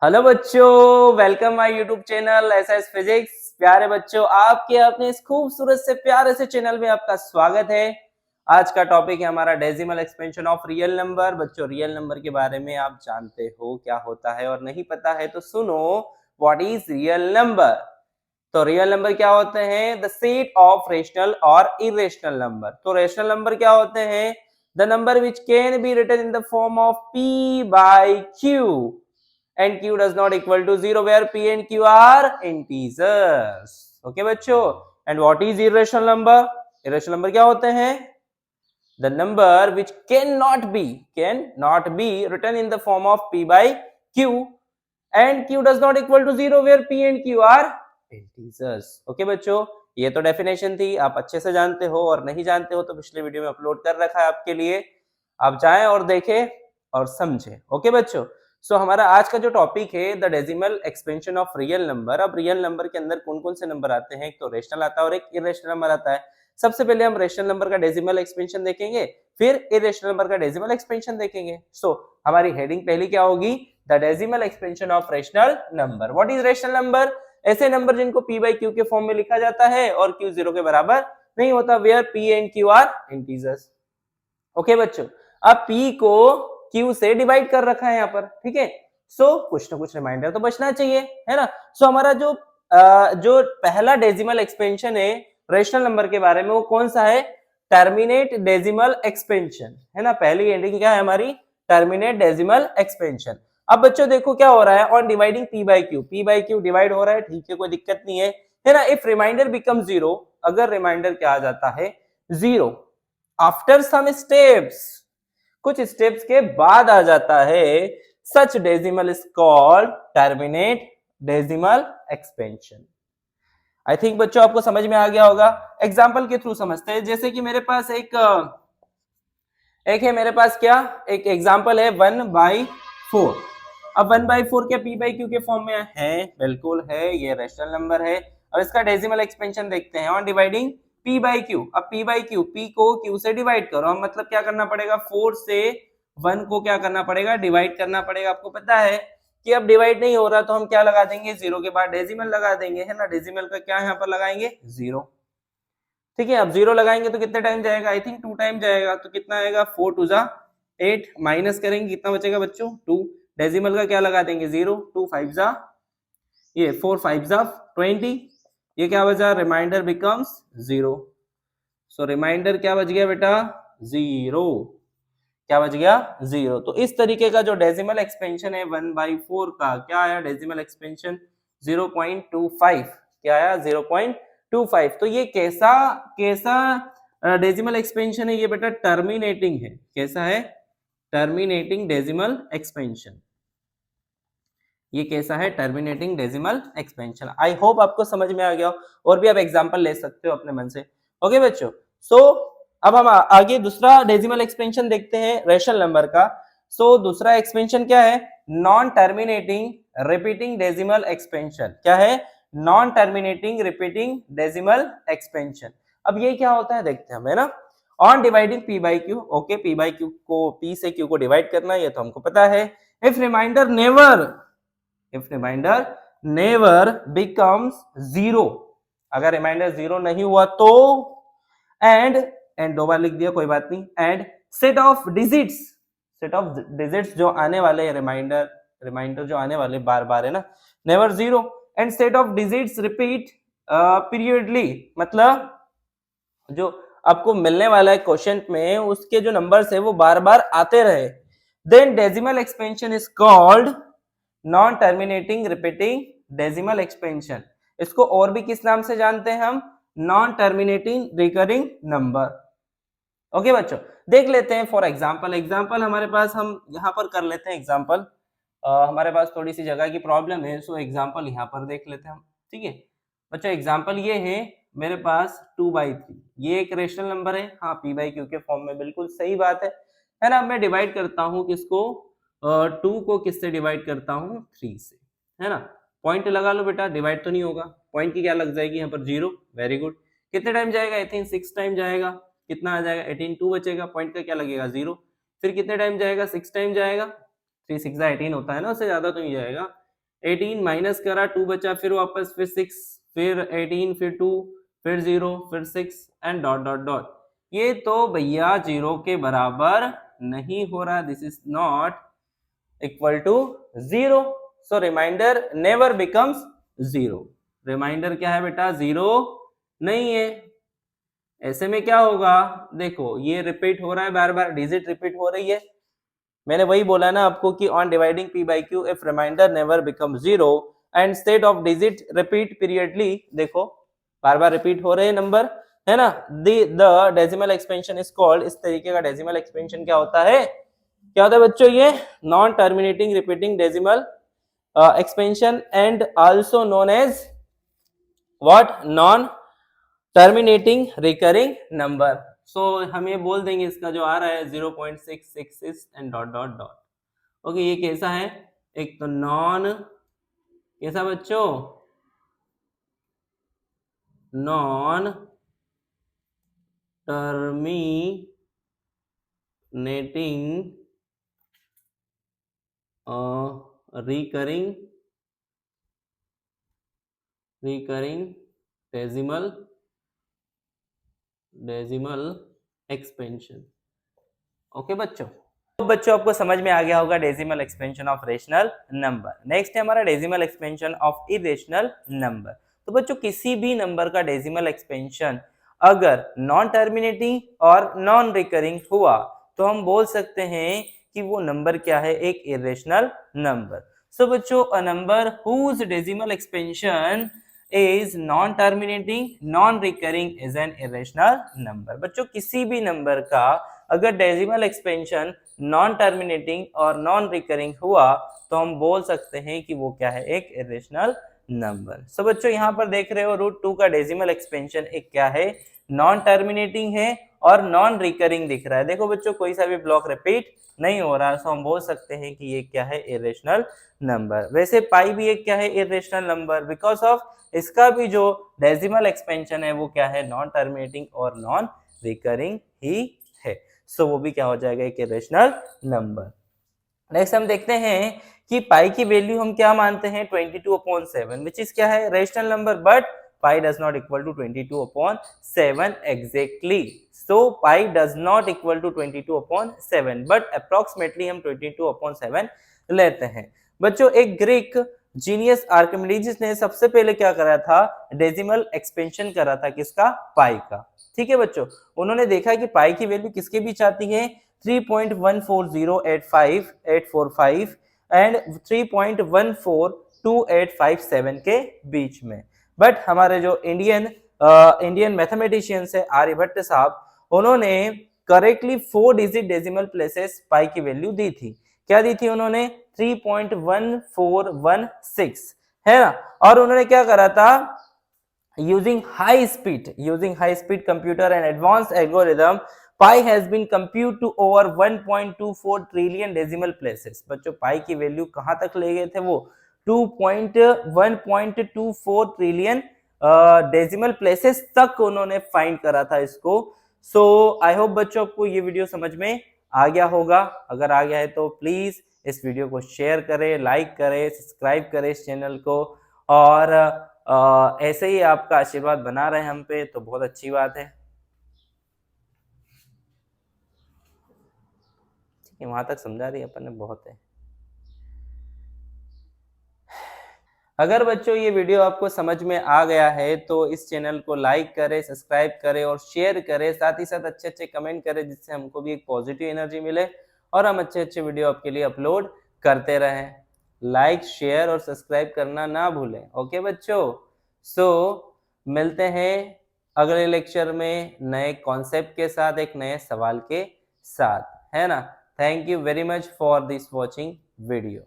Hello बच्चों, welcome my YouTube channel SS physics. प्यारे बच्चों, आपके अपने इस खूबसूरत से प्यारे से चैनल में आपका स्वागत है। आज का टॉपिक है हमारा decimal expansion of real number. बच्चों, रियल नंबर के बारे में आप जानते हो क्या होता है, और नहीं पता है तो सुनो, व्हाट इज रियल नंबर। तो रियल नंबर क्या होते हैं? द सेट ऑफ रेशनल और इरेशनल नंबर। तो रेशनल नंबर क्या होते हैं? The number which can be written in the form of p by q and q does not equal to 0 where p and q are integers. Okay बच्चों, and what is irrational number? irrational number क्या होते हैं? The number which cannot be written in the form of p by q and q does not equal to 0 where p and q are integers. Okay बच्चों, ये तो definition थी, आप अच्छे से जानते हो, और नहीं जानते हो तो पिछले वीडियो में अपलोड कर रखा है आपके लिए, आप जाएं और देखें और समझें। ओके बच्चों, सो हमारा आज का जो टॉपिक है the decimal expansion of real number. अब रियल नंबर के अंदर कौन कौन से नंबर आते हैं? एक तो रेशनल आता है और एक इरेशनल नंबर आता है। सबसे पहले हम रेशनल नंबर का डेसिमल एक्सपेंशन देखेंगे, फिर इरेशनल नंबर का डेसिमल एक्सपेंशन देखेंगे। सो हमारी हेडिंग पहली क्या होगी? The decimal expansion of rational number. What is rational number? ऐसे नंबर जिनको p by q के फॉर्म में लिखा जाता है और q 0 के बराबर नहीं होता, where p and q are integers. Okay बच्चों, अब p को q से डिवाइड कर रखा है यहाँ पर, ठीक है। सो कुछ ना कुछ रिमाइंडर तो बचना चाहिए, है ना। सो हमारा जो पहला डेसिमल एक्सपेंशन है रेशनल नंबर के बारे में, वो कौन सा है? टर्मिनेट डेसिमल एक्सपेंशन, है ना। पहली हेडिंग क्या है हमारी? Terminate decimal expansion. अब बच्चों देखो क्या हो रहा है, on dividing p by q divide हो रहा है, ठीक है, कोई दिक्कत नहीं है ना। इफ रिमाइंडर बिकम जीरो, अगर रिमाइंडर क्या आ जाता है? जीरो आफ्टर सम स्टेप्स, कुछ स्टेप्स के बाद आ जाता है, such decimal is called terminate decimal expansion. I think बच्चों आपको समझ में आ गया होगा। एग्जांपल के थ्रू समझते हैं। जैसे कि मेरे पास एक है, मेरे पास क्या एक एग्जांपल है 1/4। अब 1/4 के p by q के फॉर्म में है, बिल्कुल है, ये रेशनल नंबर है। अब इसका डेसिमल एक्सपेंशन देखते हैं on dividing p by q। अब p by q, p को q से डिवाइड करो, अब मतलब क्या करना पड़ेगा? 4 से 1 को क्या करना पड़ेगा? डिवाइड करना पड़ेगा। आपको पता है कि अब डिवाइड नहीं हो रहा तो हम क्या लगा देंगे? जीरो के बाद डेसिमल लगा देंगे, है ना। डेसिमल का क्या यहाँ पर लगाएंगे? जीरो, ठीक है। अब जीरो लगाएंगे तो कितने टाइम जाएगा? आई थिंक 2 टाइम जाएगा, तो कितना आएगा? 4 2 जा 8, माइनस करेंगे कितना बचेगा बच्चों? 2। डेसिमल का क्या लगा देंगे? 0। 2 5 जा, ये 4 5 जा 20, ये क्या बचा? Reminder becomes 0। सो रिमाइंडर क्या बच गया बेटा? 0। क्या बच गया? 0। तो इस तरीके का जो डेसिमल एक्सपेंशन है 1/4 का, क्या आया? Decimal expansion 0.25। क्या आया? 0.25। तो ये कैसा कैसा डेसिमल एक्सपेंशन है ये बेटा? टर्मिनेटिंग है। कैसा है? Terminating decimal expansion. ये कैसा है? Terminating decimal expansion. I hope आपको समझ में आ गया, और भी आप एग्जांपल ले सकते हो अपने मन से। ओके बच्चों, सो अब हम आगे दूसरा डेसिमल एक्सपेंशन देखते हैं रेशनल नंबर का। सो दूसरा एक्सपेंशन क्या है? Non terminating repeating decimal expansion. क्या है? Non terminating repeating decimal expansion. अब ये क्या होता है देखते हैं हम, है ना। On dividing p by q, okay, p by q को p से q को डिवाइड करना, ये तो हमको पता है। If reminder never becomes zero, अगर रिमाइंडर जीरो नहीं हुआ तो, एंड दो बार लिख दिया, कोई बात नहीं। एंड सेट ऑफ डिजिट्स जो आने वाले रिमाइंडर जो आने वाले बार बार, है ना, never zero. And set of digits repeat periodically, मतलब जो आपको मिलने वाला है क्वेश्चन में, उसके जो नंबर्स है वो बार बार आते रहे, then decimal expansion is called non terminating repeating decimal expansion. इसको और भी किस नाम से जानते हैं हम? Non terminating recurring number. Okay बच्चों, देख लेते हैं फॉर एग्जांपल हमारे पास, हम यहाँ पर कर लेते हैं एग्जांपल। हमारे पास थोड़ी सी जगह की प्रॉब्लम है, सो एग्जांपल यहाँ पर देख लेते हैं हम, ठीक है बच्चों। एग्जांपल ये है मेरे पास 2/3, ये एक रेशनल नंबर है, हाँ, p by q के फॉर्म में, बिल्कुल सही बात है ना। मैं डिवाइड करता हूँ किसको? 2 को किससे डिवाइड करता हूँ? 3 से, है ना। पॉइंट लगा लो बेटा, डिवाइड तो नहीं होगा, पॉइंट की क्या लग जाएगी यहाँ पर? 0। Very good. कितने टाइम जाएगा? आई थिंक 6 टाइम जाएगा। कितना आ जाएगा? 18, 2 बचेगा, पॉइंट का क्या लगेगा? 0। फिर कितने टाइम जाएगा? 6 टाइम जाएगा, 3 6 18 होता है ना, उससे ज्यादा तो नहीं जाएगा। 18 माइनस करा, 2 बचा, फिर वापस, फिर 6, फिर 18, फिर 2, फिर 0, फिर 6 एंड डॉट डॉट डॉट। ये तो भैया 0 के बराबर नहीं हो रहा, this is not equal to 0। So remainder never becomes 0। Remainder क्या है बेटा, 0 नहीं है। ऐसे में क्या होगा, देखो ये रिपीट हो रहा है, बार बार डिजिट रिपीट हो रही है। मैंने वही बोला ना आपको कि on dividing p by q if reminder never become 0 and state of digit repeat periodically, देखो बार बार रिपीट हो रहे हैं नंबर, है ना। The decimal expansion is called, इस तरीके का डेसिमल एक्सपेंशन क्या होता है, क्या होता है बच्चों, ये non terminating repeating decimal expansion and also known as what, non terminating recurring number. So हम ये बोल देंगे इसका जो आ रहा है 0.666 and dot dot dot. Okay, ये कैसा है, एक तो नॉन, कैसा बच्चों, non terminating recurring decimal expansion. Okay बच्चों, तो बच्चों आपको समझ में आ गया होगा decimal expansion of rational number. Next है हमारा decimal expansion of irrational number. तो बच्चों किसी भी नंबर का डेसिमल एक्सपेंशन अगर नॉन टर्मिनेटिंग और नॉन रिकरिंग हुआ तो हम बोल सकते हैं कि वो नंबर क्या है, एक इरेशनल नंबर। सो बच्चों a number whose decimal expansion is non-terminating, non-recurring is an irrational number। बच्चों किसी भी नंबर का अगर डेसिमल एक्सपेंशन नॉन टर्मिनेटिंग और नॉन रिकरिंग हुआ तो हम बोल सकते हैं कि वो क्या है, एक इरेशनल नंबर। सो बच्चों यहाँ पर देख रहे हो √2 का डेसिमल एक्सपेंशन एक क्या है, नॉन टर्मिनेटिंग है और नॉन रिकरिंग दिख रहा है। देखो बच्चों कोई सा भी ब्लॉक रिपीट नहीं हो रहा है, सो हम बोल सकते हैं कि ये क्या है, इरेशनल नंबर। वैसे पाई भी एक क्या है, इरेशनल नंबर, बिकॉज ऑफ इसका भी जो डेसिमल एक्सपेंशन है वो क्या है, नॉन टर्मिनेटिंग और नॉन रिकरिंग ही है। सो वो भी क्या हो जाएगा, एक इरेशनल नंबर। नेक्स्ट हम देखते हैं कि पाई की वैल्यू हम क्या मानते हैं, 22/7 विच इज क्या है, rational number, but pi does not equal to 22/7 exactly. So pi does not equal to 22/7 but approximately हम 22/7 लेते हैं। बच्चों एक ग्रीक जीनियस आर्किमिडीज ने सबसे पहले क्या करा था, डेसिमल एक्सपेंशन करा था, किसका, पाई का। ठीक है बच्चों, उन्होंने देखा कि पाई की वैल्यू किसके बीच आती है, 3.14085845 एंड 3.142857 के बीच में। बट हमारे जो इंडियन मैथमेटिशियंस है आर्यभट्ट साहब, उन्होंने करेक्टली 4 डिजिट डेसिमल प्लेसेस पाई की वैल्यू दी थी। क्या दी थी उन्होंने, 3.1416, है ना। और उन्होंने क्या करा था, using high speed computer and advanced algorithm, pi has been computed to over 1.24 trillion decimal places। बच्चों पाई की वैल्यू कहां तक ले गए थे वो, 1.24 ट्रिलियन डेसिमल प्लेसेस तक उन्होंने फाइंड करा था इसको। सो आई होप बच्चों आपको ये वीडियो समझ में आ गया होगा। अगर आ गया है तो प्लीज इस वीडियो को शेयर करें, लाइक करें, सब्सक्राइब करें इस चैनल को, और ऐसे ही आपका आशीर्वाद बना रहे हम पे तो बहुत अच्छी बात है। ठीक है, वहां तक समझा दी अपन ने, बहुत है। अगर बच्चों ये वीडियो आपको समझ में आ गया है तो इस चैनल को लाइक करें, सब्सक्राइब करें और शेयर करें, साथ ही साथ अच्छे अच्छे कमेंट करें, जिससे हमको भी एक पॉजिटिव एनर्जी मिले और हम अच्छे अच्छे वीडियो आपके लिए अपलोड करते रहें। लाइक, शेयर और सब्सक्राइब करना ना भूलें। ओके बच्चों, सो मिलते हैं अगले लेक्चर में नए कॉन्सेप्ट के साथ, एक नए सवाल के साथ, है ना। Thank you very much for this watching video.